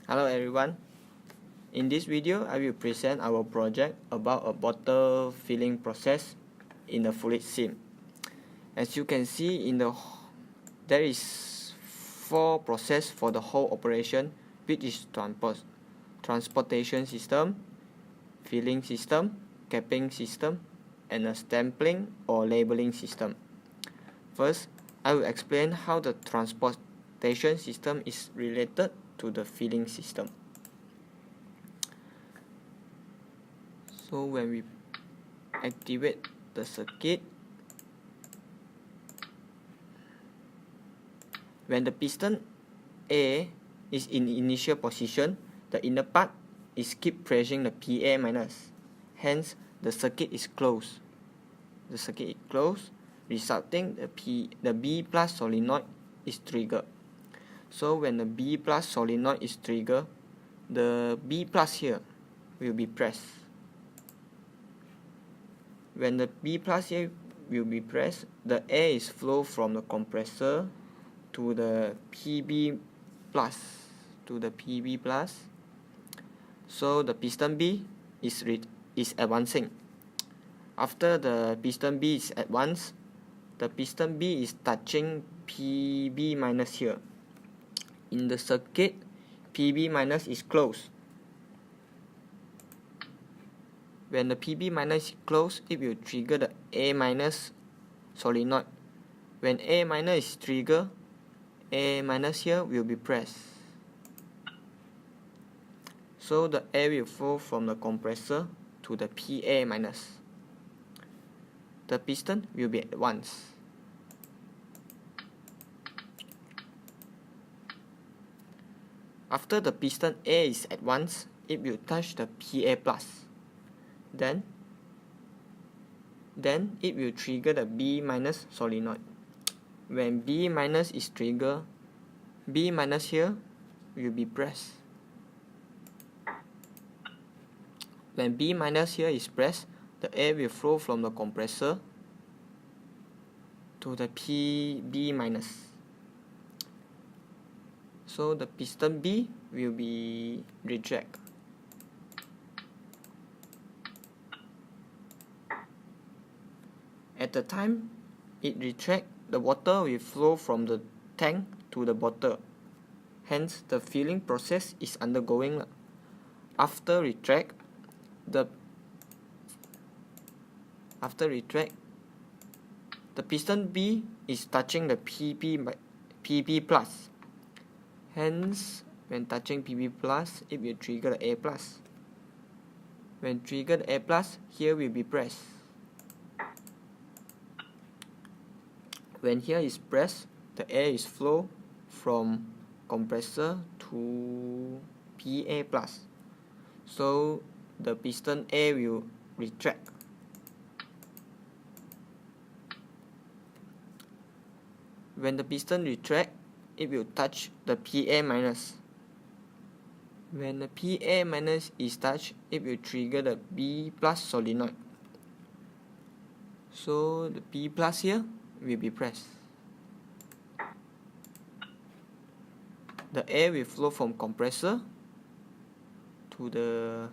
Hello everyone. In this video, I will present our project about a bottle filling process in the Fluidsim. As you can see, there is 4 processes for the whole operation, which is transportation system, filling system, capping system, and a stempling or labeling system. First, I will explain how the transportation system is related to the filling system. So when we activate the circuit, when the piston A is in initial position, the inner part is keep pressing the PA minus. Hence, the circuit is closed. The circuit is closed, resulting the B plus solenoid is triggered. So when the B plus solenoid is triggered, the B plus here will be pressed. When the B plus here will be pressed, the air is flow from the compressor to the PB plus. So the piston B is advancing. After the piston B is advanced, the piston B is touching PB minus here. In the circuit, PB minus is closed. When the PB minus is closed, it will trigger the A minus solenoid. When A minus is triggered, A minus here will be pressed. So the air will flow from the compressor to the PA minus. The piston will be advanced. After the piston A is advanced, it will touch the PA plus. Then it will trigger the B minus solenoid. When B minus is triggered, B minus here will be pressed. When B minus here is pressed, the air will flow from the compressor to the PB minus. So the piston B will be retract. At the time it retracts, the water will flow from the tank to the bottle. Hence, the filling process is undergoing. After retract, the piston B is touching the PB plus. Hence, when touching PB plus, it will trigger the A plus. When triggered A plus, here will be pressed. When here is pressed, the air is flow from compressor to PA plus. So the piston A will retract. When the piston retract, it will touch the PA minus. When the PA minus is touched, it will trigger the B plus solenoid. So the B plus here will be pressed. The air will flow from compressor to the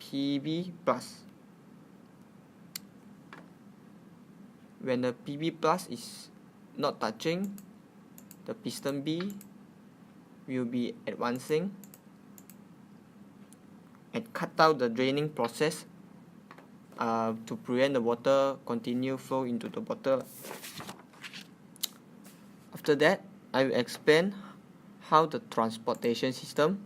PB plus. When the PB plus is not touching, the piston B will be advancing and cut out the draining process to prevent the water continue flow into the bottle. After that, I will explain how the transportation system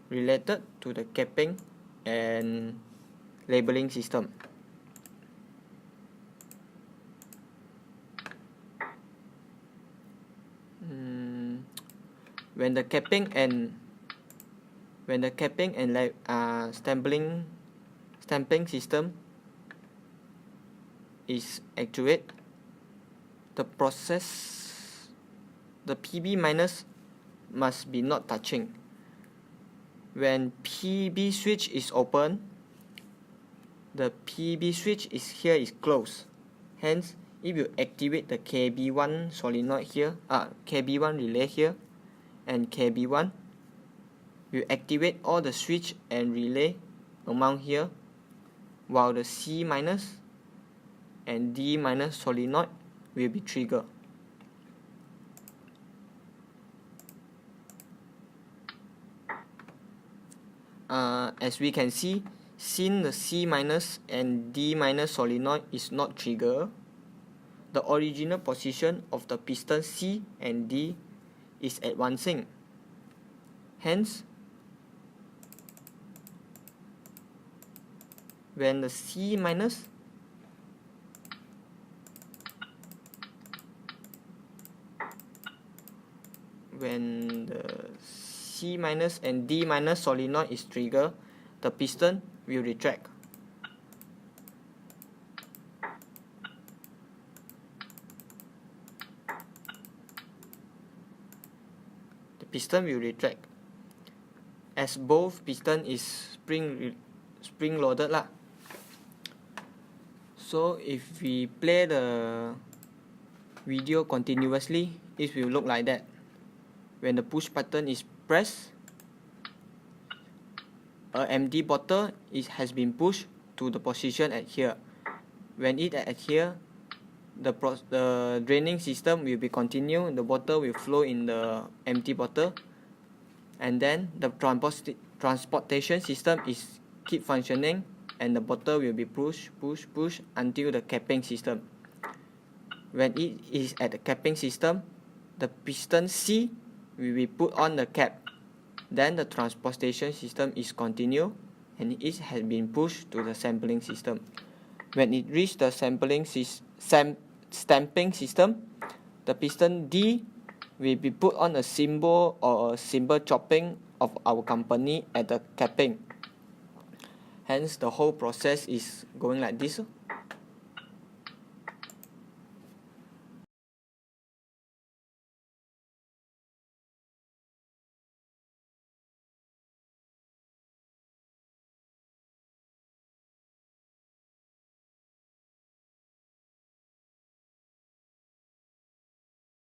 related to the capping and labeling system. When the capping and stamping system is actuated, the PB minus must be not touching. When PB switch is open, the PB switch is closed. Hence, if you activate the KB1 solenoid here, KB1 relay here, and KB1, will activate all the switch and relay amount here, while the C- and D- solenoid will be triggered. As we can see, since the C- and D- solenoid is not triggered, the original position of the piston C and D is advancing. Hence, when the C- and D- solenoid is triggered, the piston will retract. The piston will retract, as both piston is spring loaded lah. So if we play the video continuously, it will look like that. When the push button is pressed, a empty bottle has been pushed to the position at here. When it adhere, the draining system will be continued. The bottle will flow in the empty bottle, and then the transportation system is keep functioning, and the bottle will be push until the capping system. When it is at the capping system, the piston C will be put on the cap. Then the transportation system is continued, and it has been pushed to the sampling system. When it reaches the stamping system, the piston D will be put on a symbol or a symbol chopping of our company at the capping. Hence, the whole process is going like this.